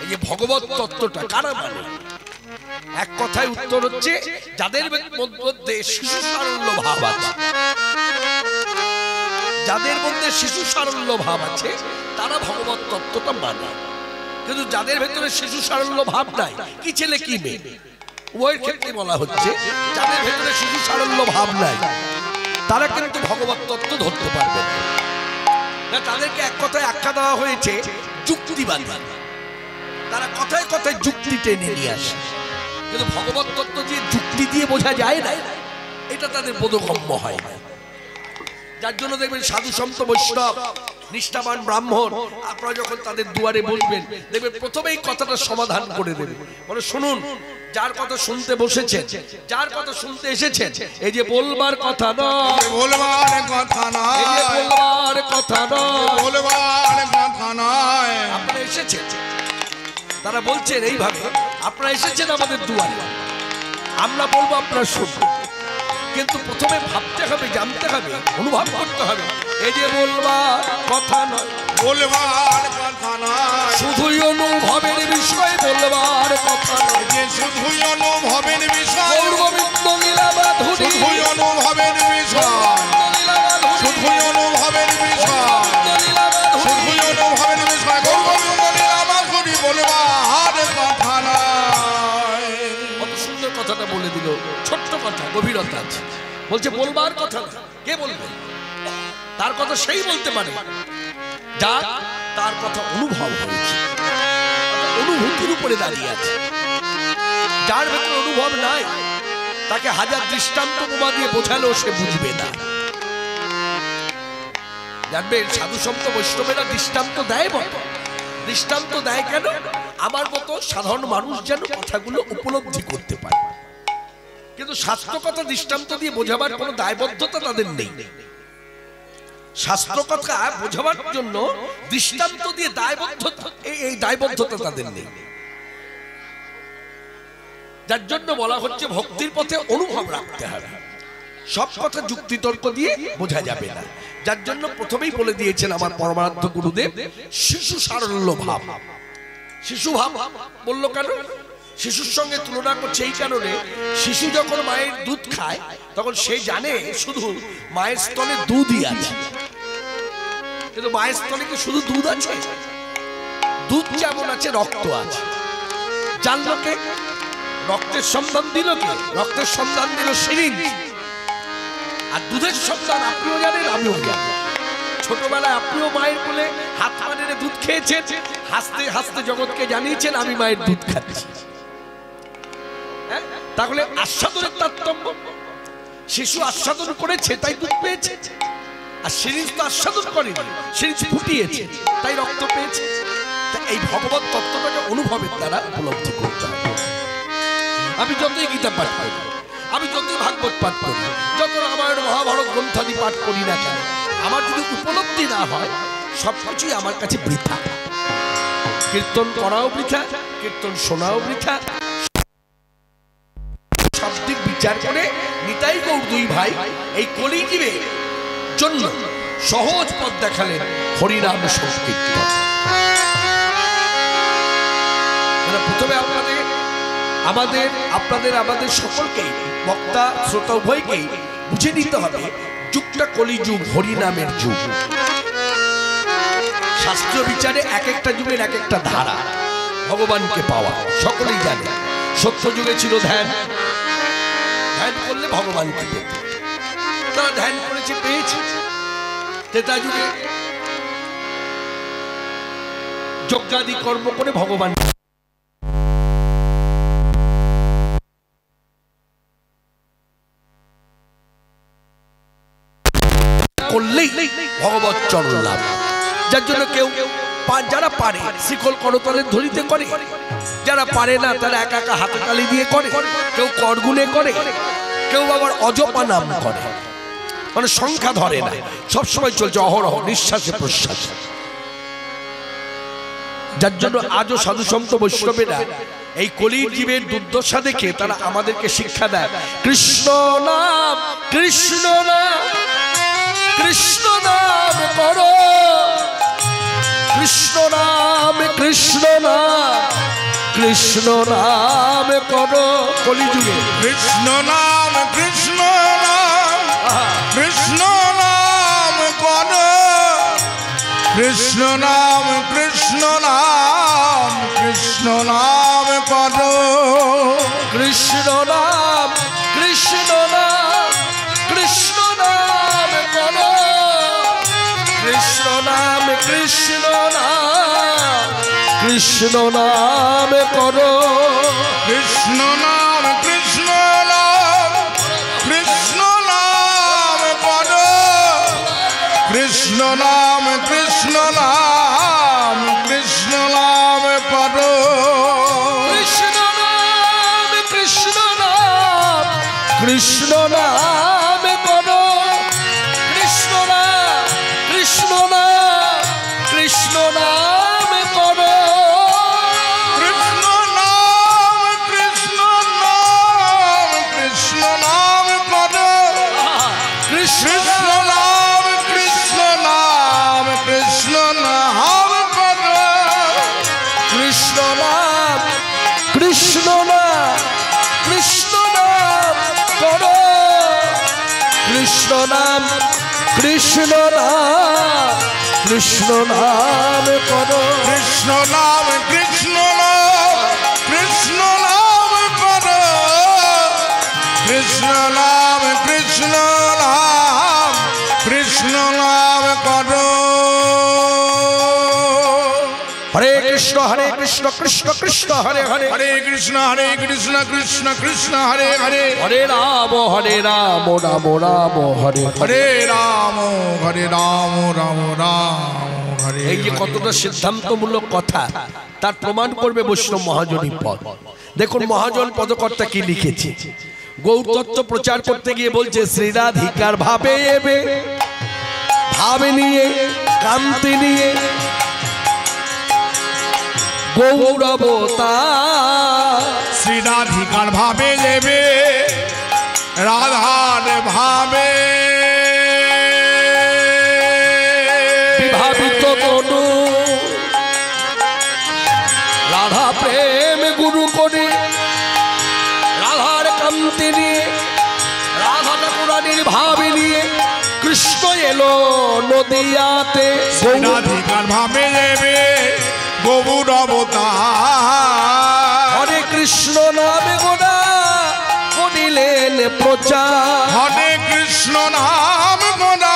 এই যে ভগবত তত্ত্বটা কারা মানে? এক কথায় উত্তর হচ্ছে যাদের মধ্যে শিশু সারল্য ভাব আছে, যাদের মধ্যে শিশু সারল্য ভাব আছে তারা ভগবত তত্ত্বটা মানে। কিন্তু যাদের ভেতরে শিশু সারল্য ভাব নাই, কি ছেলে কি মেয়ে উভয়ের ক্ষেত্রে বলা হচ্ছে, যাদের ভেতরে শিশু সারল্য ভাব নাই তারা কিন্তু ভগবত তত্ত্ব ধরতে পারবে না। তাদেরকে এক কথায় আখ্যা দেওয়া হয়েছে যুক্তিবাদী। তারা কথায় কথায় যুক্তি টেনে নিয়ে আসে, কিন্তু ভগবত তত্ত্ব যে যুক্তি দিয়ে বোঝা যায় না এটা তাদের বোধগম্য হয় না। যার জন্য দেখবেন সাধু সন্ত বৈষ্ণব নিষ্ঠাবান ব্রাহ্মণ আপনারা যখন তাদের দুয়ারে বসবেন দেখবেন প্রথমেই কথাটা সমাধান করে দেবে। মানে শুনুন, যার কথা শুনতে বসেছেন, যার কথা শুনতে এসেছেন, এই যে বলবার কথা নয়, বলবার কথা নয়, এই যে বলবার কথা নয়, বলবার কথা নয়, আপনারা এসেছেন। তারা বলছেন এইভাবে, আপনারা এসেছেন আমাদের দুয়ারে, আমরা বলবো আপনারা শুনবেন, কিন্তু প্রথমে ভাবতে হবে, জানতে হবে, অনুভব করতে হবে। এই যে বলবার কথা নয়, বলবার কথা নয়, শুধুই অনুভবের বিষয় বলবার কথা নয়, যে শুধুই অনুভবের বিষয়, গৌর গোবিন্দ লীলা মাধুরী, শুধুই অনুভবের বিষয়, শুধুই অনুভবের বিষয়, শুধুই অনুভবের বিষয়, গৌর গোবিন্দ লীলা মাধুরী বলবার কথা নয়। কত সুন্দর কথাটা বলে দিল, ছোট্ট কথা, গভীরতা আছে। বলছে বলবার কথা না, কে বলবে? তার কথা সেই বলতে পারে যার তার কথা অনুভব হয়েছে, অনুভূতির উপরে দাঁড়িয়ে আছে। যার ভেতরে অনুভব নাই তাকে হাজার দৃষ্টান্ত প্রমা দিয়ে বোঝালেও সে বুঝবে না। জানবেন সাধু সন্ত বৈষ্ণবেরা দৃষ্টান্ত দেয় বটে, দৃষ্টান্ত দেয় কেন? আমার মতো সাধারণ মানুষ যেন কথাগুলো উপলব্ধি করতে পারে। কিন্তু শাস্ত্র কথা দৃষ্টান্ত দিয়ে বোঝাবার কোনো দায়বদ্ধতা তাদের নেই। শাস্ত্র কথা বোঝাবার জন্য দৃষ্টান্ত দিয়ে দায়বদ্ধতা, এই দায়বদ্ধতা তাদের নেই। যার জন্য বলা হচ্ছে ভক্তির পথে অনুভব রাখতে হবে, সব কথা যুক্তিতর্ক দিয়ে বোঝা যাবে না। যার জন্য প্রথমেই বলে দিয়েছেন আমার পরমারাধ্য গুরুদেব, শিশু সারল্য ভাব। শিশু ভাব বললো কেন? শিশুর সঙ্গে তুলনা করছে এই কারণে, শিশু যখন মায়ের দুধ খায় তখন সে জানে শুধু মায়ের স্তনে দুধই আছে, কিন্তু মায়ের স্তনে কি শুধু দুধ আছে? দুধ যেমন আছে রক্ত আছে। জানলো কে? রক্তের সন্ধান দিল কে? রক্তের সন্ধান দিল সিরিঞ্জ। আর দুধের সন্ধান আপনিও জানেন, আমিও জানি। ছোটবেলায় আপনিও মায়ের কোলে হাত পা নেড়ে দুধ খেয়েছেন, হাসতে হাসতে জগৎকে জানিয়েছেন আমি মায়ের দুধ খাচ্ছি। তাহলে আস্বাদনের তারতম্য, শিশু আস্বাদন করেছে তাই দুধ পেয়েছে, আর সিরিঞ্জ তো আস্বাদন করেনি, সিরিঞ্জ ফুটিয়েছে তাই রক্ত পেয়েছে। এই ভগবত তত্ত্বটাকে অনুভবের দ্বারা উপলব্ধি করতে হবে। আমি যতই গীতা পাঠ করি, আমি যতই ভাগবত পাঠ করি, যত রামায়ণ মহাভারত গ্রন্থাদি পাঠ করি না কেন, আমার যদি উপলব্ধি না হয় সবকিছুই আমার কাছে বৃথা। কীর্তন করাও বৃথা, কীর্তন শোনাও বৃথা। সব দিক বিচার করে নিতাই গৌর দুই ভাই এই কলিযুগের জন্য সহজ পথ দেখালেন, হরিনাম সংকীর্তন। প্রথমে আমাদের সকলকেই, বক্তা শ্রোতা উভয়কেই বুঝে নিতে হবে যুগটা কলিযুগ, হরিনামের যুগ। শাস্ত্র বিচারে এক একটা যুগের এক একটা ধারা, ভগবানকে পাওয়া সকলেই জানে। সত্য যুগে ছিল ধ্যান, ধ্যান করলে ভগবানকে পেত, তারা ধ্যান করেছে, পেয়েছে। ত্রেতা যুগে যজ্ঞাদি কর্ম করে ভগবান করলেই ভগবত চরণ লাভ। যার জন্য কেউ যারা পারে শিকল করতলে ধরিতে করে, যারা পারে না তারা একা একা হাতে তালি দিয়ে করে, কেউ করগুনে করে, কেউ আবার অজপা নাম করে, মানে সংখ্যা ধরে না, সবসময় চলছে অহরহ নিঃশ্বাসে প্রশ্বাসে। যার জন্য আজও সাধু সন্ত বৈষ্ণবেরা এই কলির জীবের দুর্দশা দেখে তারা আমাদেরকে শিক্ষা দেয়, কৃষ্ণ নাম, কৃষ্ণ নাম, কৃষ্ণ নাম করো, কৃষ্ণ নাম, কৃষ্ণ নাম কৃষ্ণ নাম করো কলিযুগে কৃষ্ণ নাম কৃষ্ণ নাম কৃষ্ণ নাম কর কৃষ্ণ নাম কৃষ্ণ নাম কৃষ্ণ নাম কর কৃষ্ণ নাম কৃষ্ণ নাম কৃষ্ণ নাম করো কৃষ্ণ নাম কৃষ্ণ নাম কৃষ্ণ নাম করো কৃষ্ণ নাম কৃষ্ণ নাম কৃষ্ণ নাম কর কৃষ্ণ নাম কৃষ্ণ নাম কৃষ্ণ নাম কর কৃষ্ণ নাম কৃষ্ণ নাম কৃষ্ণ নাম করো কৃষ্ণ নাম কৃষ্ণ নাম কৃষ্ণ নাম করো কৃষ্ণ নাম কৃষ্ণ নাম কৃষ্ণ নাম কর কৃষ্ণ কৃষ্ণ নাম কৃষ্ণ নাম কৃষ্ণ নাম কর কৃষ্ণ নাম কৃষ্ণ নাম কৃষ্ণ নাম করো কৃষ্ণ নাম কৃষ্ণ নাম কৃষ্ণ নাম করো কৃষ্ণ নাম কৃষ্ণ নাম কৃষ্ণ নাম কর কৃষ্ণ নাম কৃষ্ণ নাম কৃষ্ণ নাম কর হরে কৃষ্ণ কৃষ্ণ কৃষ্ণ হরে হরে হরে কৃষ্ণ কৃষ্ণ কৃষ্ণ হরে হরে হরে রাম রাম রাম হরে হরে হরে রাম রাম রাম হরে এই যে কতটা সিদ্ধান্তমূলক কথা তার প্রমাণ করবে বৈষ্ণব মহাজনী পদ। দেখুন মহাজন পদকর্তা কি লিখেছে, গৌর তত্ত্ব প্রচার করতে গিয়ে বলছে শ্রীরাধিকার ভাবে এবে ভাবে নিয়ে কান্তি নিয়ে গৌরবতার শ্রীরাধিকার ভাবে যাবে রাধার ভাবে বিভাবিত তনু রাধা প্রেম গুরু করে রাধার কান্তি নিয়ে রাধা ঠাকুরানির ভাবে নিয়ে কৃষ্ণ এলো নদিয়াতে শ্রীরাধিকার ভাবে যাবে গৌর অবতার হরে কৃষ্ণ নামে গোনা করিলেন প্রচার হরে কৃষ্ণ নাম গোনা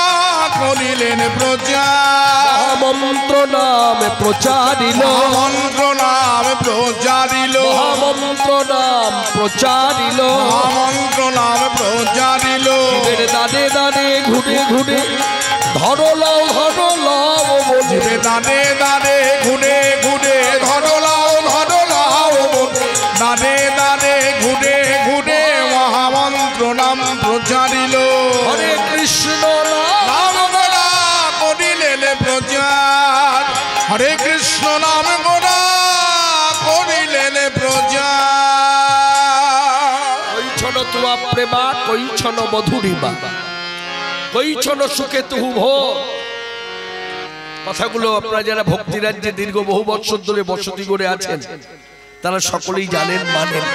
করিলেন প্রচার মহামন্ত্র নামে প্রচারিল মন্ত্র নাম প্রচারিল মহামন্ত্র নাম প্রচারিল মন্ত্র নাম প্রচারিল শিবের দানে দানে ঘুরে ঘুরে ধরলাও বলে দানে দানে ঘুরে ঘুরে ধরলাও দানে দানে ঘুরে ঘুরে মহামন্ত্র নাম প্রচারিল হরে কৃষ্ণ নাম গোড়া করিলেন প্রচার হরে কৃষ্ণ নাম গোড়া করিলেন প্রচার কৈছন তুয়া প্রেমা কৈছন মধুরিমা কৈছন সুখে তুহু ভো। কথাগুলো আপনারা যারা ভক্তি রাজ্যে দীর্ঘ বহু বছর ধরে বসতি করে আছেন তারা সকলেই জানেন মানেন।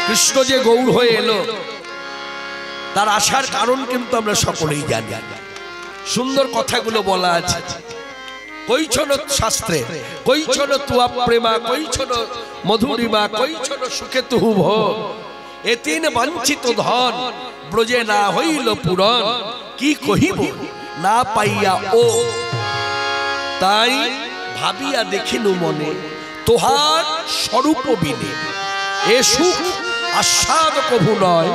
কৃষ্ণ যে গৌর হয়ে এলো তার আসার কারণ কিন্তু আমরা সকলেই জানি। সুন্দর কথাগুলো বলা আছে কৈছন শাস্ত্রে, কৈছন তুয়া প্রেমা কৈছন মধুরিমা কৈছন সুখে তুহু ভো। এ তিন বাঞ্ছিত ধন ব্রজে না হইল পূরণ, কি কহিব না পাইয়া ও। তাই ভাবিয়া দেখিনু মনে তোহার স্বরূপ বিনে, এ সুখ আস্বাদ কভু নয়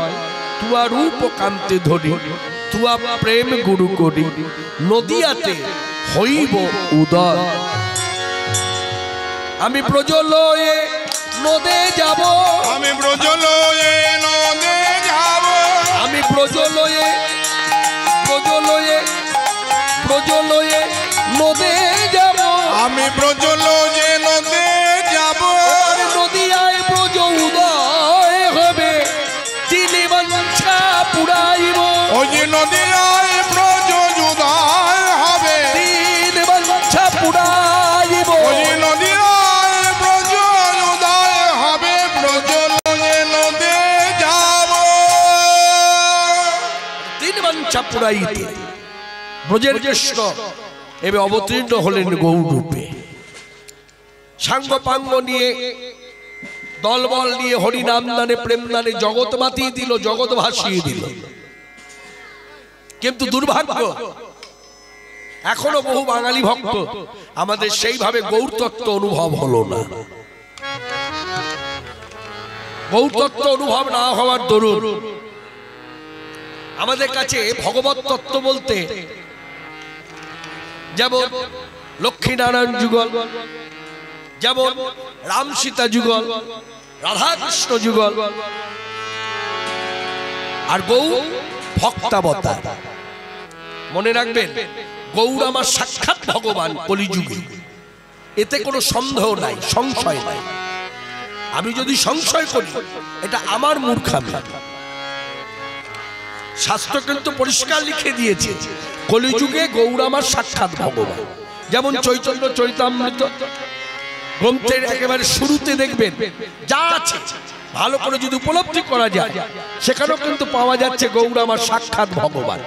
তুয়া রূপ কান্তে ধরি, তুয়া প্রেম গুরু করি নদিয়াতে হইব উদয়। আমি ব্রজ লয়ে নদে যাব, আমি ব্রজ লয়ে নদে যাব, আমি ব্রজ লয়ে নদে যাব, আমি ব্রজ লয়ে নদে যাব, নদিয়ায় ব্রজ উদয় হবে দিলে বাঞ্ছা পুরাইব। ওই যে নদিয়ায় ব্রজ উদয় হবে দিলে বাঞ্ছা পুরাইব, ওই নদিয়ায় ব্রজ বাঞ্ছা পুরাইতে ব্রজের কৃষ্ণ এবার অবতীর্ণ হলেন গৌর রূপে। সাঙ্গ পাঙ্গ নিয়ে দলবল নিয়ে হরিনাম দানে প্রেম দানে জগৎ মাতিয়ে দিল, জগৎ ভাসিয়ে দিল। কিন্তু দুর্ভাগ্য এখনো বহু বাঙালি ভক্ত আমাদের সেইভাবে গৌর তত্ত্ব অনুভব হলো না। গৌর তত্ত্ব অনুভব না হওয়ার দরুন আমাদের কাছে ভগবত তত্ত্ব বলতে যেমন লক্ষ্মীনারায়ণ যুগল, যেমন রাম সীতা যুগল, রাধাকৃষ্ণ যুগল, আর গৌর ভক্তাবতার। মনে রাখবেন, গৌর আমার সাক্ষাৎ ভগবান কলিযুগে, এতে কোনো সন্দেহ নাই, সংশয় নাই। আমি যদি সংশয় করি এটা আমার মূর্খামি। শাস্ত্র কিন্তু পরিষ্কার লিখে দিয়েছে কলিযুগে গৌর আমার সাক্ষাৎ ভগবান। যেমন চৈতন্য চরিতামৃত গ্রন্থের একেবারে শুরুতে দেখবেন যা আছে ভালো করে যদি উপলব্ধি করা যায় সেখানেও কিন্তু পাওয়া যাচ্ছে গৌর আমার সাক্ষাৎ ভগবান।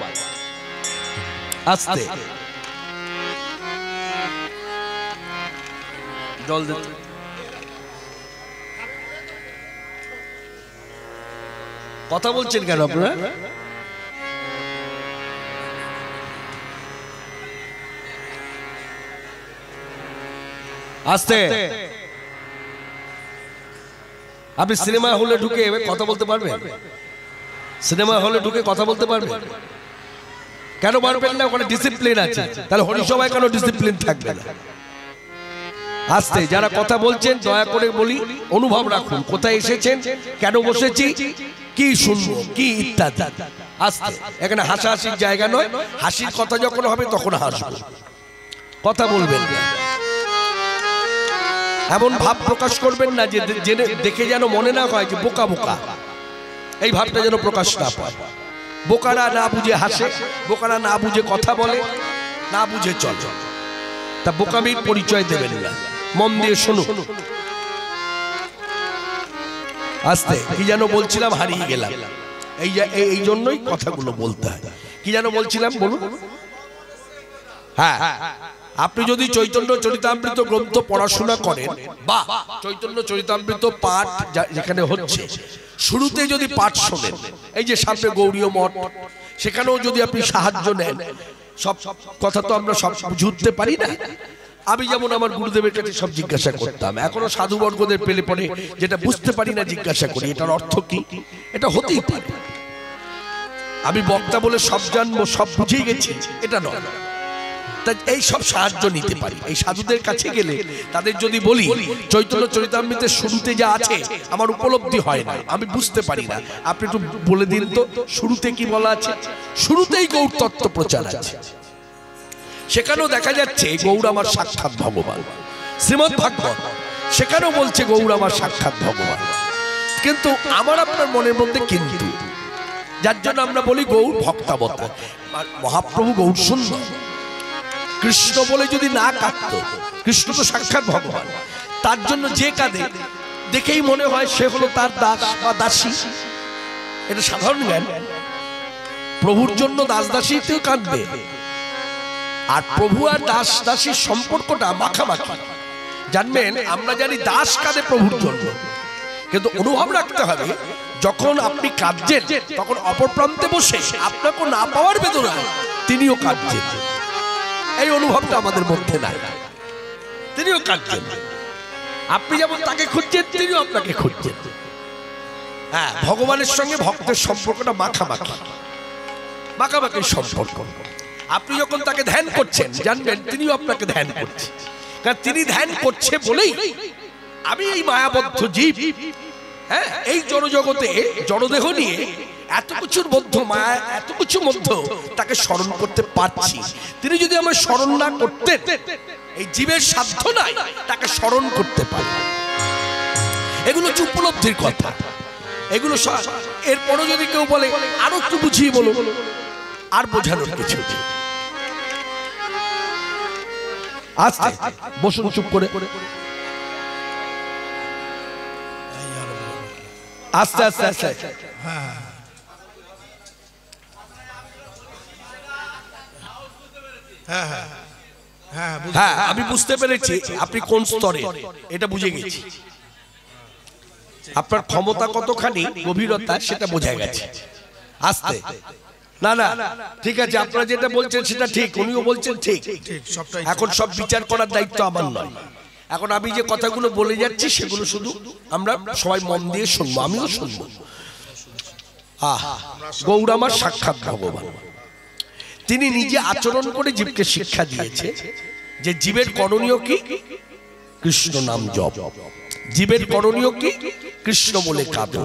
আস্তে জল দিতে কথা বলছেন কেন আপনারা? আস্তে। আপনি সিনেমা হলে ঢুকে কথা বলতে পারবেন? সিনেমা হলে ঢুকে কথা বলতে পারবেন? কেন পারবেন না? ওখানে ডিসিপ্লিন আছে। তাহলে হরিসভায় কেন ডিসিপ্লিন থাকবে না? আস্তে। যারা কথা বলছেন দয়া করে বলি অনুভব রাখুন, কোথায় এসেছেন, কেন বসেছি, কি শুনবো, কি ইত্যাদি। আস্তে। এখানে হাসাহাসির জায়গা নয়। হাসির কথা যখন হবে তখন হাসবো, কথা বলবেন না। এমন ভাব প্রকাশ করবেন না যে দেখে যেন মনে না হয় যে বোকা বোকা, এই ভাবটা যেন প্রকাশ না পায়। বোকারা না বুঝে হাসে, বোকারা না বুঝে কথা বলে, না বুঝে চলে। তা বোকামির পরিচয় দেবেন না, মন দিয়ে শুনুন। আস্তে। কি যেন বলছিলাম, হারিয়ে গেলাম। এই জন্যই কথাগুলো বলতে হয়। কি যেন বলছিলাম বলুন? হ্যাঁ, আপনি যদি চৈতন্য চরিতামৃত গ্রন্থ পড়াশোনা করেন বা চৈতন্য চরিতামৃত পাঠ যেখানে হচ্ছে শুরুতে যদি পাঠ শোনেন, এই যে সামনে গৌড়ীয় মঠ, সেখানেও যদি আপনি সাহায্য নেন, সব কথা তো আমরা সব বুঝতে পারি না। আমি যেমন আমার গুরুদেবের কাছে সব জিজ্ঞাসা করতাম, এখনো সাধুবর্গদের পেলে পরে যেটা বুঝতে পারি না জিজ্ঞাসা করি এটার অর্থ কি। এটা হতেই পারে আমি বক্তা বলে সব জানবো, সব বুঝেই গেছি, এটা নয়। তাই এই সব সাহায্য নিতে পারি। এই সাধুদের কাছে গেলে তাদের যদি বলি চৈতন্য চরিতামৃতের শুরুতে যা আছে আমার উপলব্ধি হয় না, আমি বুঝতে পারি না, আপনি একটু বলে দিন তো শুরুতে কি বলা আছে। শুরুতেই গৌর তত্ত্ব প্রচার আছে। সেখানেও দেখা যাচ্ছে গৌর আমার সাক্ষাৎ ভগবান। শ্রীমদ্ ভাগবত সেখানেও বলছে গৌর আমার সাক্ষাৎ ভগবান। কিন্তু আমার আপনার মনের মধ্যে কিন্তু, যার জন্য আমরা বলি গৌর ভক্তাবতার। মহাপ্রভু গৌর সুন্দর। কৃষ্ণ বলে যদি না কাঁদতো, কৃষ্ণ তো সাক্ষাৎ ভগবান, তার জন্য যে কাঁদে দেখেই মনে হয় সে হলো তার দাস বা দাসী। এটা সাধারণ জ্ঞান। প্রভুর জন্য দাস দাসীতেও কাঁদবে। আর প্রভু আর দাস দাসীর সম্পর্কটা মাখামাখি। জানবেন, আমরা জানি দাস কাঁদে প্রভুর জন্য, কিন্তু অনুভব রাখতে হবে যখন আপনি কাঁদছেন তখন অপর প্রান্তে বসে আপনাকে না পাওয়ার বেদনায় তিনিও কাঁদছেন। এই অনুভবটা আমাদের মধ্যে নাই। তিনিও কাঁদছেন। আপনি যেমন তাকে খুঁজছেন, তিনিও আপনাকে খুঁজছেন। হ্যাঁ, ভগবানের সঙ্গে ভক্তের সম্পর্কটা মাখামাখি, মাখামাখি সম্পর্ক। আপনি যখন তাকে ধ্যান করছেন জানবেন তিনিও আপনাকে ধ্যান করছে। কারণ তিনি ধ্যান করছে বলেই আমি এই মায়াবদ্ধ জীব, হ্যাঁ, এই জড়জগতে জড়দেহ নিয়ে এত কিছুর মধ্যে, মায়া এত কিছুর মধ্যে তাকে স্মরণ করতে পারছি। তিনি যদি আমার স্মরণ না করতেন, এই জীবের সাধ্য নাই তাকে স্মরণ করতে পারে। এগুলো হচ্ছে উপলব্ধির কথা। এগুলো এরপরও যদি কেউ বলে আরো একটু বুঝিয়ে বলো, আর বোঝানোর কিছু। আস্তে বসুন চুপ করে, আস্তে আস্তে আস্তে। হ্যাঁ আমি বুঝতে পেরেছি আপনি কোন স্তরে, এটা বুঝে গেছি। আপনার ক্ষমতা কতখানি, গভীরতা সেটা বোঝা গেছে আস্তে। না না ঠিক আছে, আপনারা যেটা বলছেন সেটা ঠিক, উনিও বলছেন ঠিক। এখন সব বিচার করার দায়িত্ব আমার নয়। এখন আমি যে কথাগুলো বলে যাচ্ছি সেগুলো শুধু আমরা সবাই মন দিয়ে শুনবো, আমিও শুনবো। গৌর আমার সাক্ষাৎ ভগবান। তিনি নিজে আচরণ করে জীবকে শিক্ষা দিয়েছে যে জীবের করণীয় কি, কৃষ্ণ নাম জপ। জীবের করণীয় কি, কৃষ্ণ বলে কাঁদো।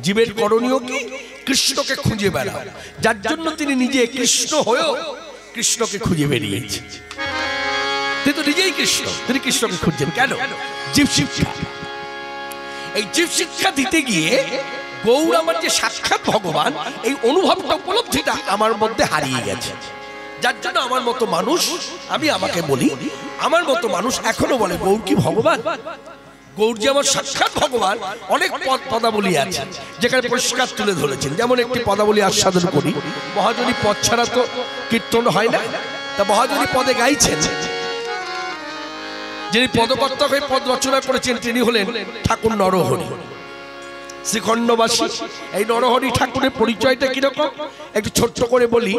জীবের করণীয় কি, কৃষ্ণকে খুঁজে বেড়াও। যার জন্য তিনি নিজে কৃষ্ণ হয়েও কৃষ্ণকে খুঁজে বেরিয়েছে। তিনি তো নিজেই কৃষ্ণ, তিনি কৃষ্ণকে খুঁজছেন কেন? জীব শিক্ষা। এই জীব শিক্ষা দিতে গিয়ে গৌর আমার যে সাক্ষাৎ ভগবান, এই অনুভবটা, উপলব্ধিটা আমার মধ্যে হারিয়ে গেছে। যার জন্য আমার মতো মানুষ, আমি আমাকে বলি, আমার মতো মানুষ এখনো বলে গৌর কি ভগবান? গৌর যে আমার সাক্ষাৎ ভগবান, অনেক পদাবলী আছে যেখানে পরিষ্কার তুলে ধরেছেন। যেমন একটি পদাবলী আস্বাদন করি, মহাজনী পদ ছাড়া তো কীর্তন হয় না। তা মহাজনী পদে গাইছেন, যিনি পদকর্তা হয়ে পদ রচনা করেছেন তিনি হলেন ঠাকুর নরহরি, শ্রীখণ্ডবাসী। এই নরহরি ঠাকুরের পরিচয়টা কিরকম একটু ছোট্ট করে বলি।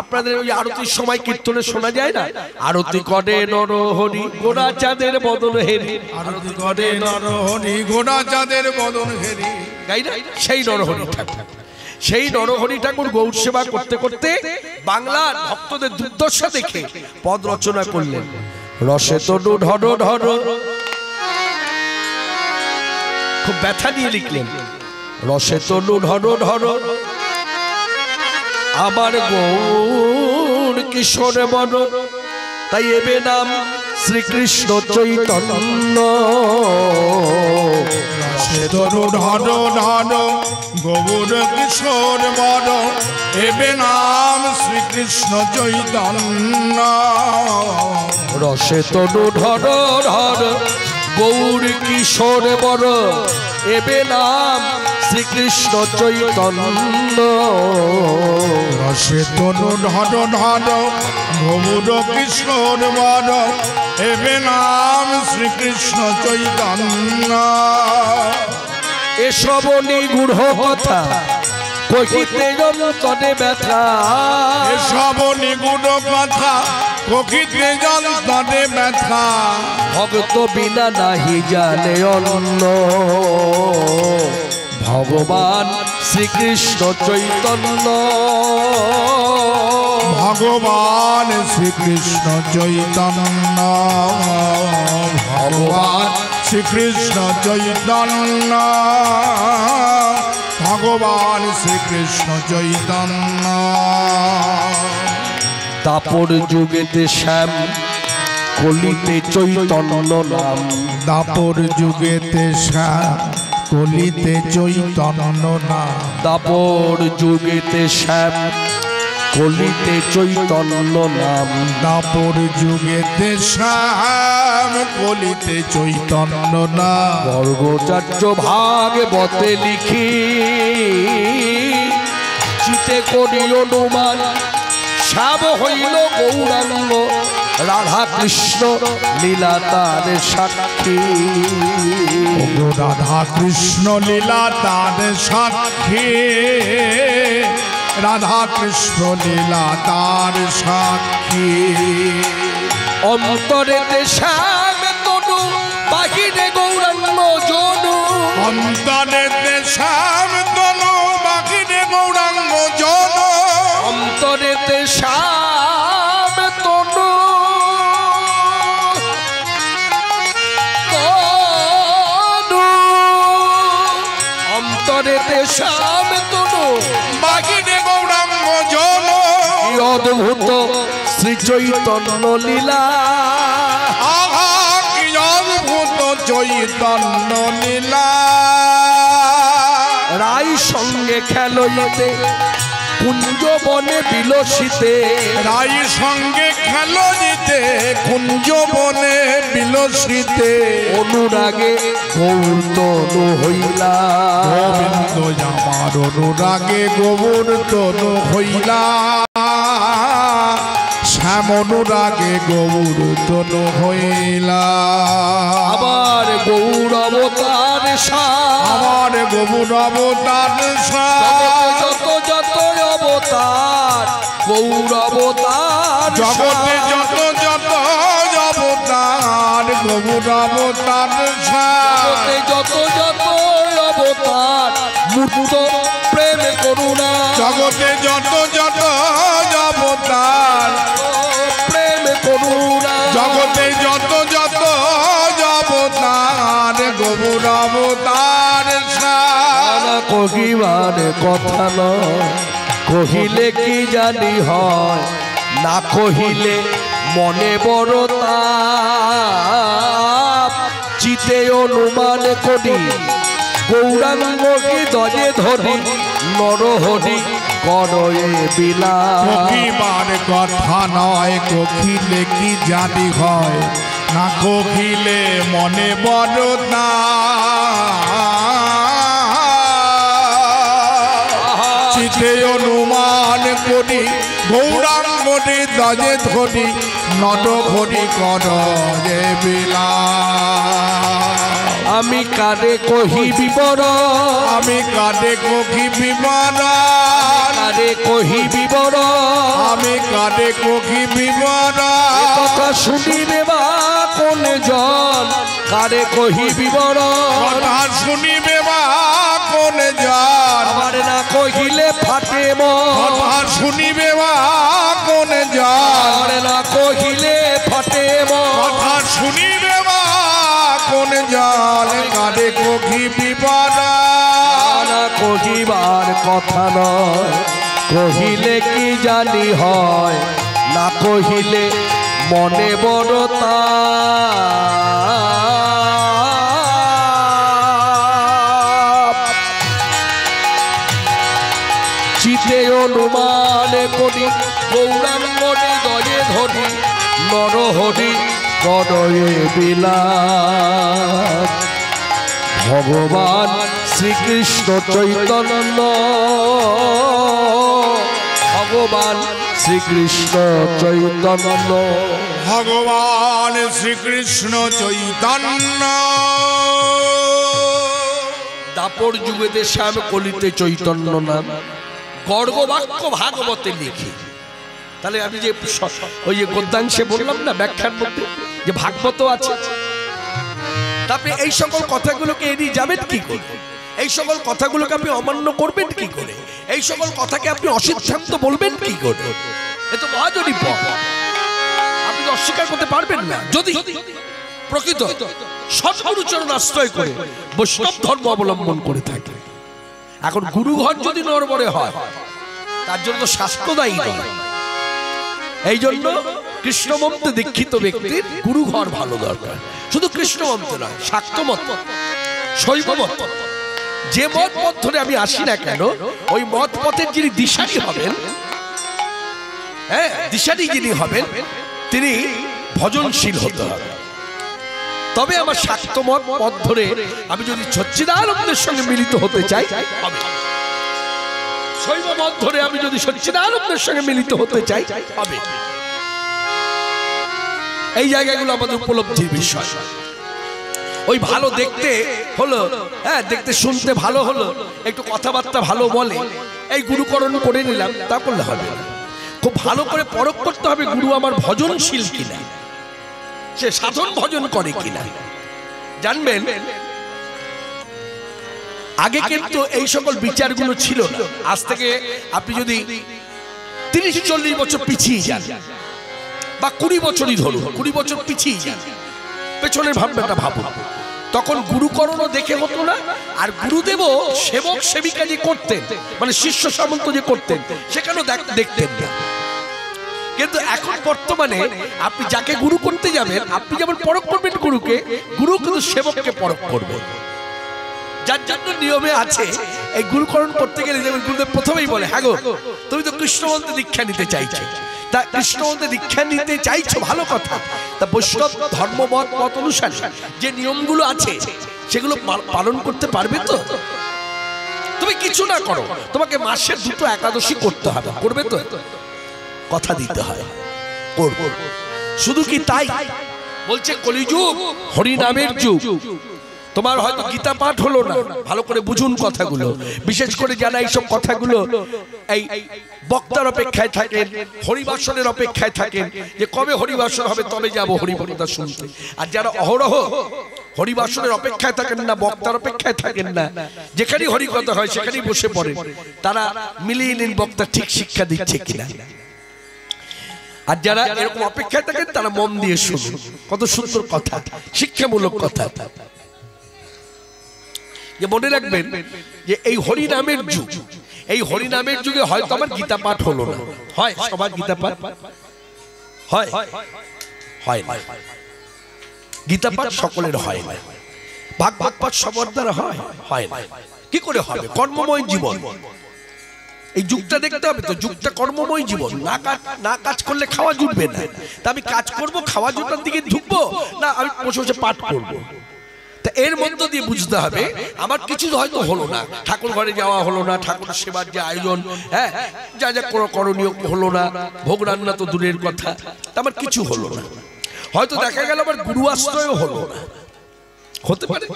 আপনাদের ওই আরতির সময় কীর্তনে শোনা যায় না, আরতি করে নরহরি গোড়া চাঁদের বদন হেরি, আরতি করে নরহরি গোড়া চাঁদের বদন হেরি, তাই না? সেই নরহরি ঠাকুর, সেই নরহরি ঠাকুর গৌর সেবা করতে করতে বাংলার ভক্তদের দুর্দশা দেখে পদ রচনা করলেন। রসে তনু ঢর ঢর, খুব ব্যথা দিয়ে লিখলেন। রসে তনু ঢর ঢর আমার গৌর কিশোর বন, তাই এবে নাম শ্রীকৃষ্ণ চৈতন্য। রসে তনু ঢর ঢর গৌর কিশোর বন, এবে নাম শ্রীকৃষ্ণ চৈতন্য। রসে তনু ঢর ঢর গৌর কিশোর বর, এবে নাম শ্রীকৃষ্ণ চৈতন্য। রসে তনু ঢর ঢর গৌর কিশোর বর, এবে নাম শ্রীকৃষ্ণ চৈতন্য। এসব নিগূঢ় কথা কহিতে যন্তনে ব্যথা, এসব নিগূঢ় কথা কহিতে যন্তনে ব্যথা। ভক্ত বিনা নাহি জানে অন্য, ভগবান শ্রীকৃষ্ণ চৈতন্য। ভগবান শ্রীকৃষ্ণ চৈতন্য, ভগবান শ্রীকৃষ্ণ চৈতন্য, ভগবান শ্রীকৃষ্ণ চৈতন্য। দাপর যুগেতে শ্যাম কলিতে চৈতন্য নাম, দাপর যুগেতে শ্যাম কলিতে চৈতন্য নাম। দাপর যুগেতে শ্যাম কলিতে চৈতন্য নাম। দাপর যুগেতে শ্যাম কলিতে চৈতন্য নাম। বর্গচার্য ভাগবতে লিখি, চিতে করি অনুমান, শ্যাম হইল গৌরাঙ্গ, রাধা কৃষ্ণ লীলা তার সাক্ষী। রাধা কৃষ্ণ লীলা তার সাক্ষী, রাধা কৃষ্ণ লীলা তার সাক্ষী। অন্তরেতে শ্যাম তনু, বাহিরে গৌরাঙ্গ জনু। অন্তরেতে শ্যাম তনু, বাহিরে গৌরাঙ্গ জনু। অন্তরেতে শ্যাম তনু, অন্তরেতে শ্যাম তনু, বাহিরে গৌরাঙ্গ জনু। অদ্ভুত শ্রী চৈতন্য লীলা, আহা কি অদ্ভুত চৈতন্য লীলা। রাই সঙ্গে খেলইতে কুঞ্জ বনে বিলসিতে, রাই সঙ্গে খেলইতে কুঞ্জ বনে বিলসিতে। অনুরাগে গৌর তনু হইলা, গোবিন্দ আমার অনুরাগে গৌর তনু হইলা। শ্যামনুরাগে গৌর তনু হইলা আবার গৌর অবতার আমার গৌর অবতার যত যত অবতার গৌর অবতার জগতে যত যত অবতার গৌর অবতার জগতে যত যত অবতার মূর্ত প্রেম করুণা জগতে যত যত অবতার প্রেম করুণা জগতে যত যত অবতার গৌর অবতার কহিবার কথা নয় কহিলে কি জানি হয় না কহিলে মনে বড় তাপ চিতে অনুমান করি গৌরাঙ্গ হৃদয়ে ধরি নরহরি করয়ে বিলা কহিবার কথা নয় কহিলে কি জানি হয় না কহিলে মনে বড় চিতে অনুমান করি গৌরাঙ্গ হৃদয়ে ধরি নরহরি করয়ে বিলা আমি কারে কহি বিবরণ আমি কারে কহি বিবরণ কারে কহি বিবরণ আমি কারে কহি বিবরণ কথা শুনিবে বা কোন জন কারে কহি বিবরণ কথা শুনিবে বা কোন জন আমার না কহিলে ফাটে মন কথা শুনিবে বা কোন জন আমার না কহিলে ফাটে মন কথা শুনিবে বা কোন জন কারে কহি বিবরণ না কহিবার কথা নয় কহিলে কি জানি হয় না কহিলে মনে বড় তাপ চিতে অনুমান করি গৌরাঙ্গ হৃদয়ে ধরি নরহরি করয়ে বিলাপ ভগবান শ্রীকৃষ্ণ চৈতন্য ভগবান শ্রীকৃষ্ণ চৈতন্য ভগবান শ্রীকৃষ্ণ চৈতন্য দাপর যুগেতে শ্যাম কলিতে চৈতন্য নাম গর্গবাক্য ভাগবতে লিখি তাহলে আমি যে ওই যে গদ্যাংশে বললাম না ব্যাখ্যার মধ্যে যে ভাগবত আছে তারপরে এই সকল কথাগুলোকে এড়িয়ে যাবেন কি করে এই সকল কথাগুলোকে আপনি অমান্য করবেন কি করে এই সকল কথাকে আপনি অসিদ্ধান্ত বলবেন কি করে এ তো মহাজনী পথ আপনি তো অস্বীকার করতে পারবেন না যদি প্রকৃত সদ্গুরুচরণ আশ্রয় করে বৈষ্ণব ধর্ম অবলম্বন করে থাকে এখন গুরুঘর যদি নড়বড়ে হয় তার জন্য তো শাস্ত্র দায়ী নয় এই জন্য কৃষ্ণমন্ত্রে দীক্ষিত ব্যক্তির গুরুঘর ভালো দরকার শুধু কৃষ্ণমন্ত্র নয় শাক্তমত শৈবমত যে মত পথ ধরে আমি আসি না কেন ওই মত পথের যিনি দিশারি হবেন হ্যাঁ দিশারি যিনি হবেন তিনি ভজনশীল হতে হবে তবে আমার শাক্তমত পথ ধরে আমি যদি সচ্চিদানন্দের সঙ্গে মিলিত হতে চাই হবে শৈব মত ধরে আমি যদি সচ্চিদানন্দের সঙ্গে মিলিত হতে চাই হবে এই জায়গাগুলো আমাদের উপলব্ধির বিষয় ওই ভালো দেখতে হলো হ্যাঁ দেখতে শুনতে ভালো হলো একটু কথাবার্তা ভালো বলে এই গুরুকরণ করে নিলাম তা করলে হবে না খুব ভালো করে পরখ করতে হবে গুরু আমার ভজনশীল কিনা সে সাধন ভজন করে কিনা জানবেন আগে কিন্তু এই সকল বিচারগুলো ছিল না আজ থেকে আপনি যদি 30-40 বছর পিছিয়ে যান বা 20 বছরই ধরুন 20 বছর পিছিয়ে যান পেছনের ভাবনাটা ভাবুন তখন গুরুকরণও দেখে হতো না আর গুরুদেবও সেবক সেবিকা যে করতেন মানে শিষ্য সামন্ত যে করতেন সেখানেও দেখতেন না কিন্তু এখন বর্তমানে আপনি যাকে গুরু করতে যাবেন আপনি যেমন পরখ করবেন গুরুকে গুরু কিন্তু সেবককে পরখ করবেন যার জন্য নিয়মে আছে এই গুরুকরণ করতে গেলে যেমন গুরুদেব প্রথমেই বলে হ্যাঁ গো তুমি তো কৃষ্ণমন্ত্রে দীক্ষা নিতে চাইছো তা কৃষ্ণমন্ত্রে দীক্ষা নিতে চাইছো ভালো কথা তা বৈষ্ণব ধর্মমত মত অনুসারে যে নিয়মগুলো আছে সেগুলো পালন করতে পারবে তো তুমি কিছু না করো তোমাকে মাসে 2 একাদশী করতে হবে করবে তো কথা দিতে হয় করব। শুধু কি তাই, বলছে কলিযুগ হরিনামের যুগ। তোমার হয়তো গীতা পাঠ হলো না, ভালো করে বুঝুন কথাগুলো, বিশেষ করে যারা এইসব কথাগুলো এই বক্তার অপেক্ষায় থাকেন, হরিবাসনের অপেক্ষায় থাকেন, যে কবে হরিবাসন হবে তবে যাব হরিকথা শুনতে। আর যারা অহরহ হরিবাসনের অপেক্ষায় থাকেন না, বক্তার অপেক্ষায় থাকেন না, যেখানেই হরিকথা হয় সেখানেই বসে পড়েন, তারা মিলিয়ে নিন বক্তা ঠিক শিক্ষা দিচ্ছে কিনা। আর যারা এরকম অপেক্ষায় থাকেন তারা মন দিয়ে শুনুন, কত সুন্দর কথা, শিক্ষামূলক কথা। যে মনে রাখবেন যে এই হরিনামের যুগ, এই হরিনামের যুগে হয়তো আমার গীতা পাঠ হলো না, হয় সবার গীতা পাঠ হয়, হয় না, গীতা পাঠ সকলের হয় না, ভাগবত পাঠ সবার দ্বারা হয় না। কি করে হবে? কর্মময় জীবন, এই যুগটা দেখতে হবে তো, যুগটা কর্মময় জীবন। না কাজ করলে খাওয়া জুটবে না, তা আমি কাজ করব, খাওয়া জুটার দিকে ঢুকবো না আমি বসে বসে পাঠ করবো। তা এর মধ্য দিয়ে বুঝতে হবে আমার কিছু হয়তো হলো না, ঠাকুর ঘরে যাওয়া হলো না, ঠাকুর সেবার যে আয়োজন, হ্যাঁ যা যা করণীয় হলো না, ভোগ রান্না তো দূরের কথা, তা আমার কিছু হলো না। হয়তো দেখা গেল আমার গুরু আশ্রয়ও হলো না, হতে পারে।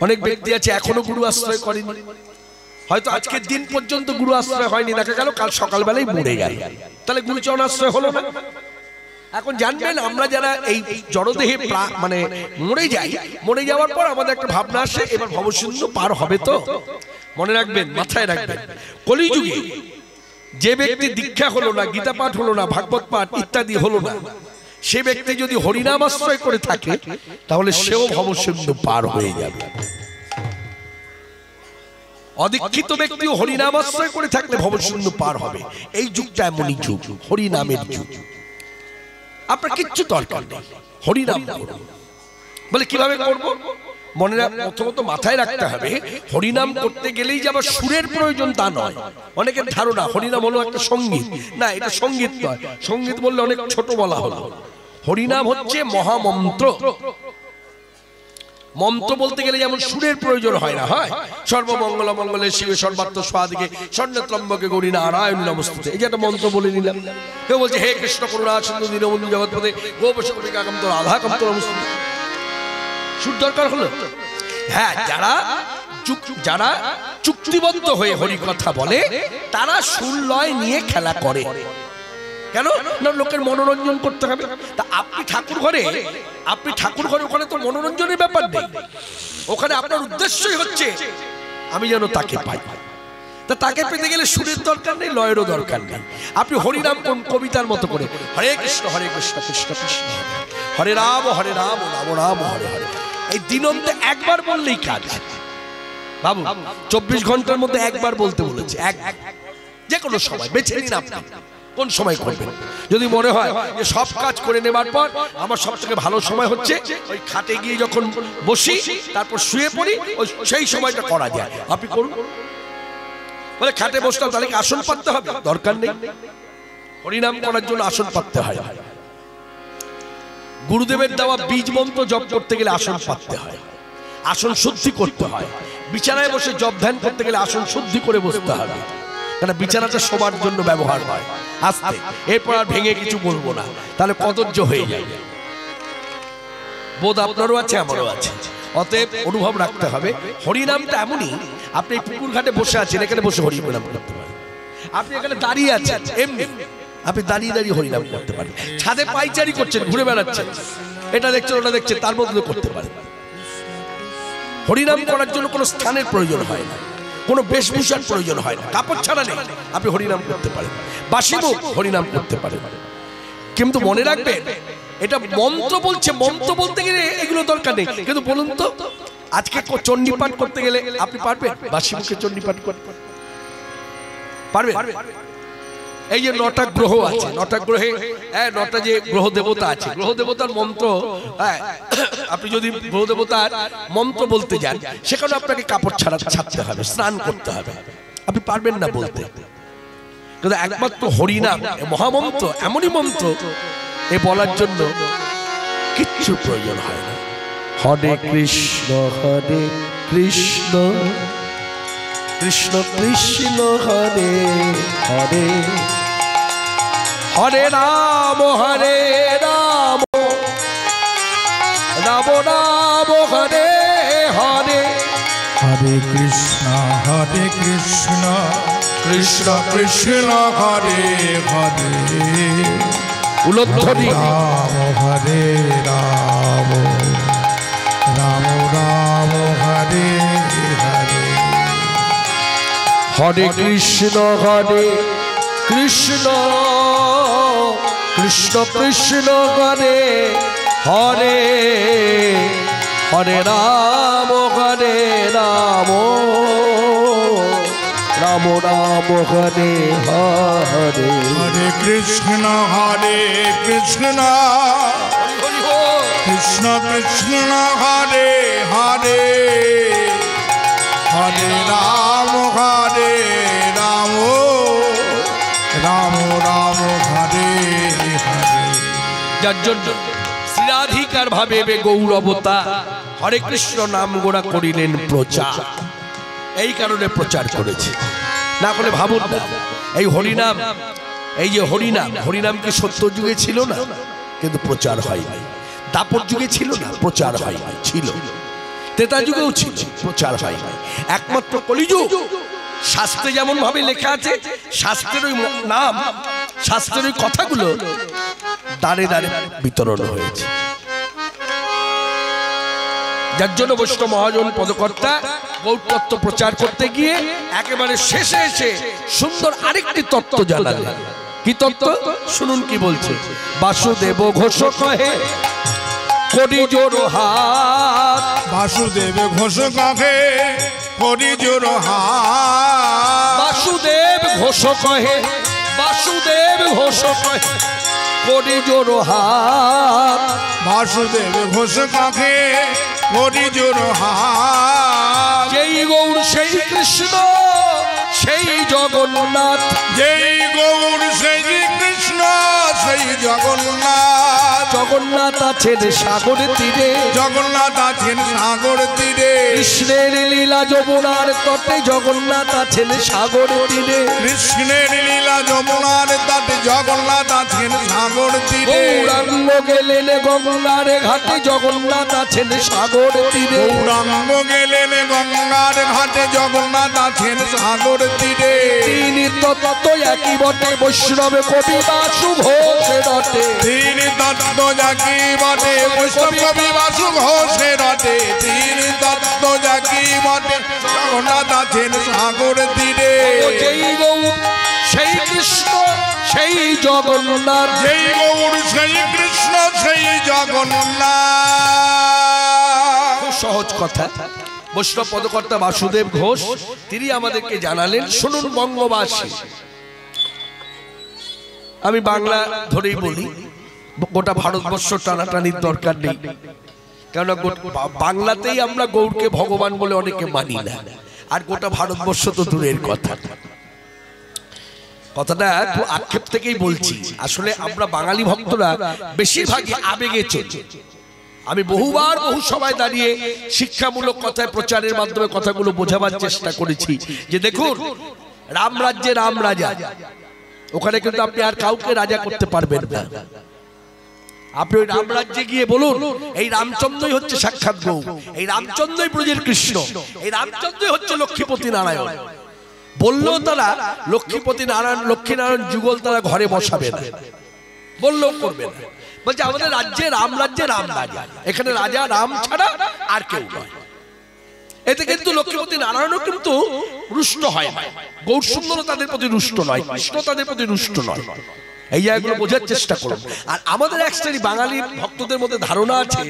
অনেক ব্যক্তি আছে এখনো গুরু আশ্রয় করেনি, হয়তো আজকের দিন পর্যন্ত গুরু আশ্রয় হয়নি, দেখা গেল কাল সকালবেলায় মরে গেল, তাহলে গুরুচরণ আশ্রয় হলো না। এখন জানবেন আমরা যারা এই জড়দেহে মানে মরে যাই, মরে যাওয়ার পর আমাদের একটা ভাবনা আসে এবার ভবসিন্ধু পার হবে তো। মনে রাখবেন, মাথায় রাখবেন, কলিযুগে যে ব্যক্তি দীক্ষা হলো না, গীতা পাঠ হলো না, ভাগবত পাঠ ইত্যাদি হলো না, সে ব্যক্তি যদি হরিনাম আশ্রয় করে থাকে তাহলে সেও ভবসিন্ধু পার হয়ে যাবে। অদীক্ষিত ব্যক্তিও হরিনাম আশ্রয় করে থাকলে ভবসিন্ধু পার হবে। এই যুগটা এমনই যুগ, হরিনামের যুগ। আপনার কিচ্ছু দরকার নেই, হরিনাম করুন। বলে কিভাবে করব? মনে প্রথমত মাথায় রাখতে হবে হরিনাম করতে গেলেই যে আবার সুরের প্রয়োজন তা নয়। অনেকের ধারণা হরিনাম হলো একটা সঙ্গীত, না এটা সঙ্গীত নয়, সঙ্গীত বললে অনেক ছোট বলা হলো। হরিনাম হচ্ছে মহামন্ত্র। মন্ত্র বলতে গেলে যেমন সুরের প্রয়োজন হয় না, হয় সর্বমঙ্গল মঙ্গলে শিবে সর্বাত্ম স্বাদিকে স্বর্ণত্রম্বকে গৌরী নারায়ণ নমস্তুতে, এই যে একটা মন্ত্র বলে নিলাম। কেউ বলছে হে কৃষ্ণ করুণা সিন্ধু দীনবন্ধু জগৎপদে গোপকাম তো রাধা কাম তো নমস্তুতে, সুর দরকার হলো। হ্যাঁ, যারা চুক্তিবদ্ধ হয়ে হরি কথা বলে তারা সুর লয় নিয়ে খেলা করে। কেন না? লোকের মনোরঞ্জন করতে হবে। তা আপনি ঠাকুর ঘরে ওখানে তো মনোরঞ্জনের ব্যাপার নেই, ওখানে আপনার উদ্দেশ্যই হচ্ছে আমি যেন তাকে পাই। তা তাকে পেতে গেলে সুরের দরকার নেই, লয়েরও দরকার নেই। আপনি হরিনাম কোন কবিতার মতো করে হরে কৃষ্ণ কৃষ্ণ কৃষ্ণ হরে রাম রাম রাম হরে হরে, এই দিনন্তে একবার বললেই কাজ। বাবু 24 ঘন্টার মধ্যে একবার বলতে বলেছে, যে কোনো সময় বেছে নিন আপনি কোন সময় করবেন। যদি মনে হয় যে সব কাজ করে নেবার পর আমার সব থেকে ভালো সময় হচ্ছে ওই খাটে গিয়ে যখন বসি তারপর শুয়ে পড়ি, ওই সেই সময়টা করা যায়, আপনি করুন। বলে খাটে বসলাম তাহলে কি আসন পাততে হবে? দরকার নেই, হরিনাম করার জন্য আসন পাততে হয়। গুরুদেবের দেওয়া বীজ মন্ত্র জপ করতে গেলে আসন পাততে হয়, আসন শুদ্ধি করতে হয়। বিছানায় বসে জপ ধ্যান করতে গেলে আসন শুদ্ধি করে বসতে হবে, কারণ বিছানাটা সবার জন্য ব্যবহার হয়। আস্তে, এরপর আর ভেঙে কিছু বলবো না, তাহলে কদর্য হয়ে যায়। বোধ আপনারও আছে, আমারও আছে। অতএব অনুভব রাখতে হবে হরিনামটা এমনই, আপনি পুকুর ঘাটে বসে আছেন, এখানে বসে হরিনাম করতে পারেন। আপনি এখানে দাঁড়িয়ে আছেন, এমনি আপনি দাঁড়িয়ে দাঁড়িয়ে হরিনাম করতে পারেন। ছাদে পাইচারি করছেন, ঘুরে বেড়াচ্ছেন, এটা দেখছেন ওটা দেখছেন, তার মধ্যে করতে পারেন। হরিনাম করার জন্য কোনো স্থানের প্রয়োজন হয় না, কোনো বেশভূষার প্রয়োজন হয় না, কাপড় ছাড়া নেই, আপনি হরিনাম করতে পারেন, বাসি মুখ হরিনাম করতে পারেন। কিন্তু মনে রাখবেন এটা মন্ত্র বলছে, মন্ত্র বলতে গেলে এগুলো দরকার নেই। কিন্তু বলুন তো আজকে চণ্ডী পাঠ করতে গেলে আপনি পারবেন বাসি মুখে চণ্ডী পাঠ করতে পারবেন? এই যে 9টা গ্রহ আছে, 9টা গ্রহে 9টা যে গ্রহ দেবতা আছে, গ্রহ দেবতার মন্ত্র, আপনি যদি গ্রহ দেবতার মন্ত্র বলতে যান সেখানে আপনাকে কাপড় ছাড়তে হবে, স্নান করতে হবে, আপনি পারবেন না বলতে। কিন্তু একমাত্র হরিনাম মহামন্ত্র এমনই মন্ত্র, এ বলার জন্য কিচ্ছু প্রয়োজন হয় না। হরে কৃষ্ণ কৃষ্ণ কৃষ্ণ কৃষ্ণ হরে হরে হরে রাম হরে রাম রাম রাম হরে হরে হরে কৃষ্ণ কৃষ্ণ কৃষ্ণ হরে হরে উলধ্বনি রাম হরে রাম রাম রাম হরে হরে হরে কৃষ্ণ কৃষ্ণ কৃষ্ণ হরে হরে হরে রাম রাম রাম হরে হরে হরে কৃষ্ণ কৃষ্ণ কৃষ্ণ হরে হরে হরে রাম রাম রাম হরে হরে। যার জন্য শ্রীরাধিকার ভাবে গৌরবতা হরে কৃষ্ণ নাম গোড়া করিলেন প্রচার, এই কারণে প্রচার করেছে। না করে ভাবুন না, এই হরিনাম, এই যে হরিনাম কি সত্য যুগে ছিল না? কিন্তু প্রচার হয় নাই। দাপর যুগে ছিল না, প্রচার হয় নাই। ছিল ত্রেতা যুগেও ছিল, প্রচার হয় নাই। একমাত্র কলিযুগ শাস্ত্রে যেমন ভাবে লেখা আছে, শাস্ত্রের ওই নাম, শাস্ত্রের ওই কথাগুলো দাঁড়ে দাঁড়ে বিতরণ হয়েছে। যার জন্য বৈষ্ণব মহাজন পদকর্তা গৌর তত্ত্ব প্রচার করতে গিয়ে একেবারে শেষে এসে সুন্দর আরেকটি তত্ত্ব জানালেন। কি তত্ত্ব শুনুন কি বলছে। বাসুদেব ঘোষ কহে করি জোর হাত, বাসুদেব ঘোষ কহে করি জোর হাত, বাসুদেব ঘোষ কহে বাসুদেব ঘোষ কহে করি জোর হাত, বাসুদেব ঘোষ কহে করি জোর হাত। যেই গৌর সেই কৃষ্ণ সেই জগন্নাথ, যেই গৌর সেই কৃষ্ণ সেই জগন্নাথ, জগন্নাথ আছেন সাগর তীরে, জগন্নাথ আছেন সাগর তীরে, কৃষ্ণের লীলা যমুনার তটে, জগন্নাথ আছেন সাগর তীরে, কৃষ্ণের লীলা যমুনার তটে, জগন্নাথ আছেন সাগর তীরে, গৌরাঙ্গ গেলেন গঙ্গার ঘাটে, জগন্নাথ আছেন সাগর তীরে, গৌরাঙ্গ গেলেন গঙ্গার ঘাটে, জগন্নাথ আছেন সাগর তীরে। তিনি তত্ত্ব একই বটে, বৈষ্ণব কবি বাসু ঘোষে রটে, তিনি তত্ত্ব জাকি বটে, বৈষ্ণব কবি বাসু ঘোষে রটে, তিনি তত্ত্ব জাকি বটে, জগন্নাথ আছেন সাগর তীরে। যেই গৌর সেই কৃষ্ণ সেই জগন্নাথ, যেই গৌর সেই কৃষ্ণ সেই জগন্নাথ। খুব সহজ কথা। বৈষ্ণব পদকর্তা বাসুদেব ঘোষ তিনি আমাদেরকে জানালেন। শুনুন বঙ্গবাসী, আমি বাংলা ধরেই বলি, গোটা ভারতবর্ষ টানাটানির দরকার নেই, কেননা বাংলাতেই আমরা গৌরকে ভগবান বলে অনেকে মানি না, আর গোটা ভারতবর্ষ তো দূরের কথা। কথাটা খুব আক্ষেপ থেকেই বলছি। আসলে আমরা বাঙালি ভক্তরা বেশিরভাগই আবেগে চলি। আমি বহুবার বহু সভায় দাঁড়িয়ে শিক্ষামূলক কথায় প্রচারের মাধ্যমে কথাগুলো বোঝাবার চেষ্টা করেছি যে দেখুন, রাম রাজ্যে রাম রাজা, ওখানে কিন্তু আপনি আর কাউকে রাজা করতে পারবেন না। আপনি ওই রাম রাজ্যে গিয়ে বলুন এই রামচন্দ্রই হচ্ছে সাক্ষাৎ গৌর, এই রামচন্দ্রই ব্রজের কৃষ্ণ, এই রামচন্দ্রই হচ্ছে লক্ষ্মীপতি নারায়ণ, বললেও তারা লক্ষ্মীপতি নারায়ণ লক্ষ্মীনারায়ণ যুগল তারা ঘরে বসাবে না, বললেও করবে না। বলছে আমাদের রাজ্যে রাম রাজা, এখানে রাজা রাম ছাড়া আর কেউ নয়। এতে কিন্তু লক্ষ্মীপতি নারায়ণও কিন্তু রুষ্ট হয় না, গৌর সুন্দর তাদের প্রতি রুষ্ট নয়, কৃষ্ণ তাদের প্রতি রুষ্ট নয়। এই জায়গাগুলো বোঝার চেষ্টা করুন। আর আমাদের এক শ্রেণী বাঙালি ভক্তদের মধ্যে ধারণা আছে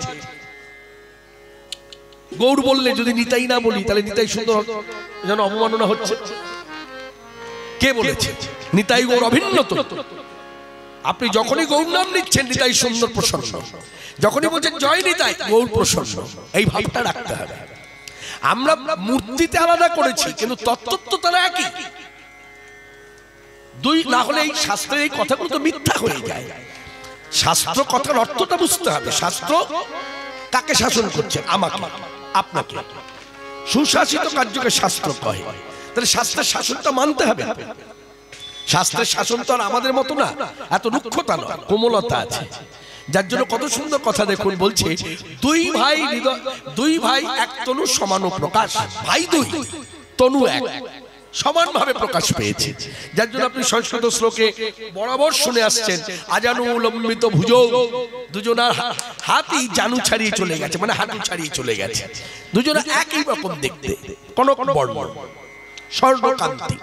গৌর বললে যদি নিতাই না বলি তাহলে নিতাই সুন্দর যেন অবমাননা হচ্ছে। কে বলেছে? নিতাই গৌর অভিন্ন তো। আপনি যখনই গৌর নাম নিচ্ছেন নিতাই সুন্দর প্রসন্ন, যখনই বলছেন জয় নিতাই গৌর প্রসন্ন, এই ভাবটা রাখতে হবে। আমরা মূর্তিতে আলাদা করেছি কিন্তু তত্ত্ব তো তারা একই। দুই না হলে এই শাস্ত্রের এই কথাগুলো তো মিথ্যা হয়ে যায়। শাস্ত্র কথার অর্থটা বুঝতে হবে। শাস্ত্র কাকে শাসন করছে? আমাকে, আপনাকে। সুশাসিত কার্যকে শাস্ত্র কয়, তাহলে শাস্ত্রের শাসনটা মানতে হবে। শাস্ত্রের শাসন তো আর আমাদের মতো না, এত রুক্ষতা নয়, কোমলতা আছে। যার জন্য কত সুন্দর কথা দেখুন, বলছে দুই ভাই এক তনু সমান প্রকাশ, ভাই দুই তনু এক, সমানভাবে প্রকাশ পেয়েছে। যার জন্য আপনি সংস্কৃত শ্লোকে বরাবর শুনে আসছেন, আজানু লম্বিত ভুজৌ, দুজনার হাতই জানু ছাড়িয়ে চলে গেছে, মানে হাঁটু ছাড়িয়ে চলে গেছে। দুজনা একই রকম দেখতে, কোন বর্ণ, স্বর্ণকান্তি,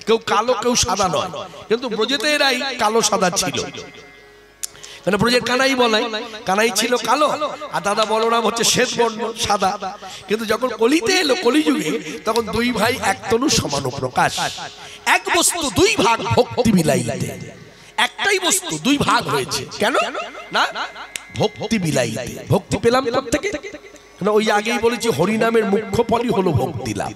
কেউ কালো কেউ সাদা নয়, কিন্তু ব্রজেতে এরাই কালো সাদা ছিল। মানে ব্রজের কানাই বলাই, কানাই ছিল কালো, আর দাদা বলরাম হচ্ছে শ্বেত বর্ণ সাদা। কিন্তু যখন কলিতে এলো, কলিযুগে, তখন দুই ভাই এক তনু সমান প্রকাশ, এক বস্তু দুই ভাগ ভক্তি বিলাইতে। একটাই বস্তু দুই ভাগ হয়েছে, কেন না? ভক্তি বিলাইতে। ভক্তি পেলাম কোত্থেকে? ওই আগেই বলেছি, হরিনামের মুখ্য ফলই হলো ভক্তি লাভ।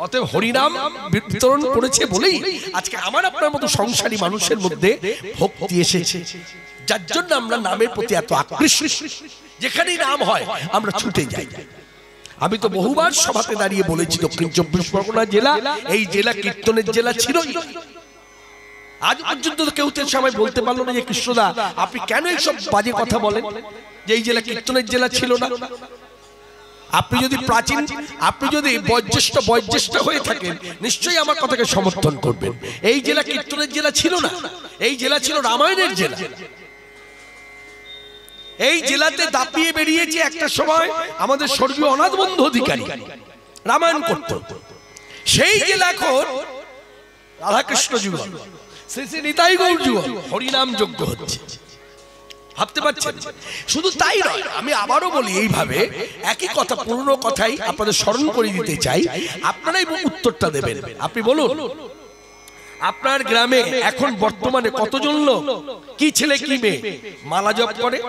অতএব হরিনাম বিতরণ করেছে বলেই আজকে আমার আপনার মতো সংসারী মানুষের মধ্যে ভক্তি এসেছে। যার জন্য আমরা নামের প্রতি এত আকৃষ্ট, যেখানেই নাম হয় আমরা ছুটে যাই। আমি তো বহুবার সভাতে দাঁড়িয়ে বলেছি, দক্ষিণ 24 পরগনা জেলা এই জেলা কীর্তনের জেলা ছিল। আজ পর্যন্ত কেউ তো সবাই বলতে পারলো না যে কৃষ্ণদা আপনি কেন এইসব বাজে কথা বলেন, যে এই জেলা কীর্তনের জেলা ছিল না। আপনি যদি প্রাচীন, আপনি যদি বয়োজ্যেষ্ঠ হয়ে থাকেন, নিশ্চয়ই আমার কথাকে সমর্থন করবেন। এই জেলা কীর্তনের জেলা ছিল না, এই জেলা ছিল রামায়ণের জেলা। এই জেলাতে দাপিয়ে বেরিয়েছে একটা সময় আমাদের স্বর্গীয় অনাথ বন্ধু অধিকারী, রামায়ণ করত। সেই জেলা এখন রাধাকৃষ্ণ যুগল, শ্রী শ্রী নিতাই গৌর যুগল, হরিনাম যজ্ঞ হচ্ছে। ভাবতে পারছেন? শুধু তাই নয়, আমি আবারও বলি এইভাবে একই কথা, পুরনো কথাই আপনাদের স্মরণ করে দিতে চাই, আপনারাই উত্তরটা দেবেন। আপনি বলুন, আপনার গ্রামে এখন বর্তমানে কতজন লোক, কি ছেলে কি মেয়ে মালা জপ করে?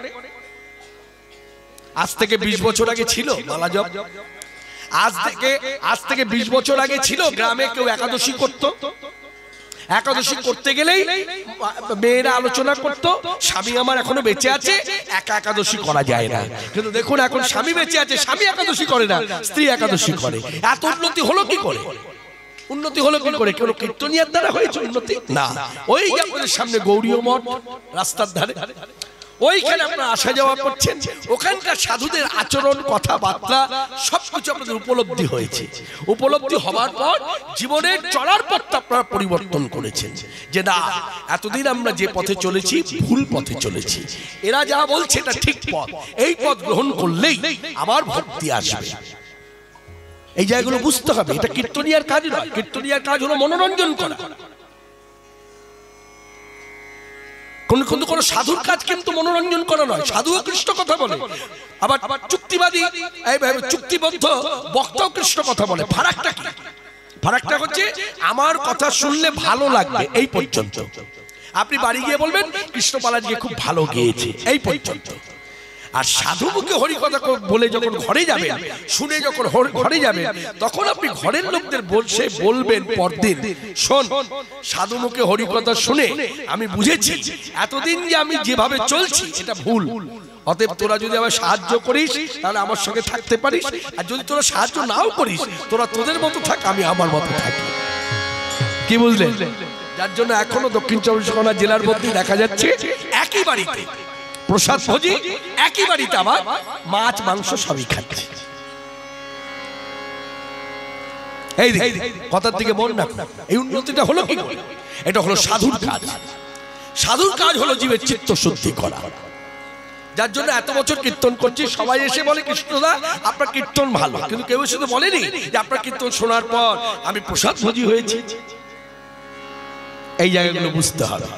আজ থেকে 20 বছর আগে ছিল মালা জপ? আজ থেকে 20 বছর আগে ছিল গ্রামে কেউ একাদশী করত? একাদশী করতে গেলেই মেয়েরা আলোচনা করত, স্বামী আমার এখনো বেঁচে আছে, একা একাদশী করা যায় না। কিন্তু দেখুন এখন স্বামী বেঁচে আছে, স্বামী একাদশী করে না, স্ত্রী একাদশী করে। এত উন্নতি হলো কি করে? উন্নতি হলো কি করে? কেন কীর্তনিয়ার দ্বারা হয়েছে উন্নতি? না, ওই যে আপনাদের সামনে গৌরীয় মঠ রাস্তার ধারে, ওইখানে আপনারা আসা যাওয়া করছেন, ওখানকার সাধুদের আচরণ, কথাবার্তা সবকিছু আপনাদের উপলব্ধি হয়েছে। উপলব্ধি হওয়ার পর জীবনের চলার পথটা আপনারা পরিবর্তন করেছেন, যে না, এতদিন আমরা যে পথে চলেছি ভুল পথে চলেছি, এরা যা বলছে এটা ঠিক পথ, এই পথ গ্রহণ করলেই আমার ভক্তি আসবে। এই জায়গাগুলো বুঝতে হবে। এটা কীর্তনিয়ার কাজ নয়, কীর্তনিয়ার কাজ হলো মনোরঞ্জন করা। কোন সাধুর কাজ কিন্তু মনোরঞ্জন করা নয়। সাধু কৃষ্ণ কথা বলে, আবার চুক্তিবাদী চুক্তিবদ্ধ বক্তাও কৃষ্ণ কথা বলে। ফারাকটা কি? ফারাকটা হচ্ছে আমার কথা শুনলে ভালো লাগবে, এই পর্যন্ত। আপনি বাড়ি গিয়ে বলবেন কৃষ্ণপাল আজকে খুব ভালো গেয়েছে, এই পর্যন্ত। আর সাধু মুখে হরি কথা বলে যখন ঘরে যাবেন, শুনে যখন ঘরে যাবেন, তখন আপনি ঘরের লোকদের বসে বলবেন পরদিন, শোন, সাধু মুখে হরি কথা শুনে আমি বুঝেছি এতদিন যে আমি যেভাবে চলছি এটা ভুল। অতএব তোরা যদি আমার সাহায্য করিস তাহলে আমার সঙ্গে থাকতে পারিস, আর যদি তোরা সাহায্য নাও করিস তোরা তোদের মতো থাক, আমি আমার মতো থাকি। কি বুঝলেন? যার জন্য এখনো দক্ষিণ 24 পরগনা জেলার মধ্যে দেখা যাচ্ছে একই বাড়িতে প্রসাদ ভোজি, একই বাড়িতে আবার মাছ মাংস সবই খাচ্ছে। এই কথার দিকে মন রাখুন। এই উন্নতিটা হলো কি? এটা হলো সাধুর কাজ। সাধুর কাজ হলো জীবের চিত্ত শুদ্ধি করা। যার জন্য এত বছর কীর্তন করছি, সবাই এসে বলে কৃষ্ণদা আপনার কীর্তন ভালো, কিন্তু কেউ এসে তো বলেনি যে আপনার কীর্তন শোনার পর আমি প্রসাদ ভোজি হয়েছি। এই জায়গাগুলো বুঝতে হবে।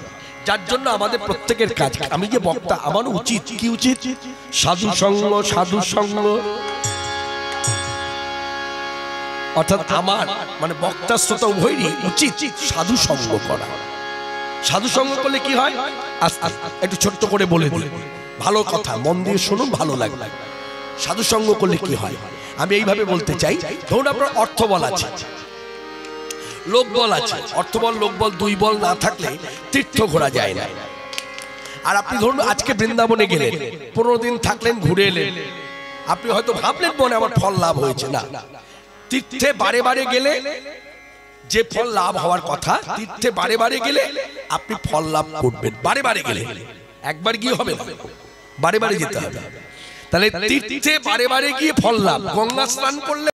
যার জন্য আমাদের প্রত্যেকের কাজ, আমি যে বক্তা, আমার উচিত কি? উচিত সাধু সঙ্গ। সাধু সঙ্গ অর্থাৎ আমার মানে বক্তা শ্রোতা উভয়েরই উচিত সাধু সঙ্গ করা। সাধু সঙ্গ করলে কি হয়? একটু ছোট্ট করে বলে দিই, ভালো কথা মন দিয়ে শুনুন, ভালো লাগবে। সাধু সঙ্গ করলে কি হয় আমি এইভাবে বলতে চাই। ধরুন আপনার অর্থ বল আছে, লোক বল আছে। অর্থ বল, লোক বল, দুই বল না থাকলে তীর্থ ঘোরা যায় না। আর আপনি ধরুন আজকে বৃন্দাবনে গেলেন, 15 দিন থাকলেন, ঘুরে এলেন, আপনি হয়তো ভাবলেন মনে আমার ফল লাভ হয়েছে। না, তীর্থে বারে বারে গেলে যে ফল লাভ হওয়ার কথা, তীর্থে বারে বারে গেলে আপনি ফল লাভ করবেন। বারে বারে গেলে, একবার গিয়ে হবে না, বারে বারে যেতে হবে। তাহলে তীর্থে বারে বারে গিয়ে ফল লাভ। গঙ্গা স্নান করলে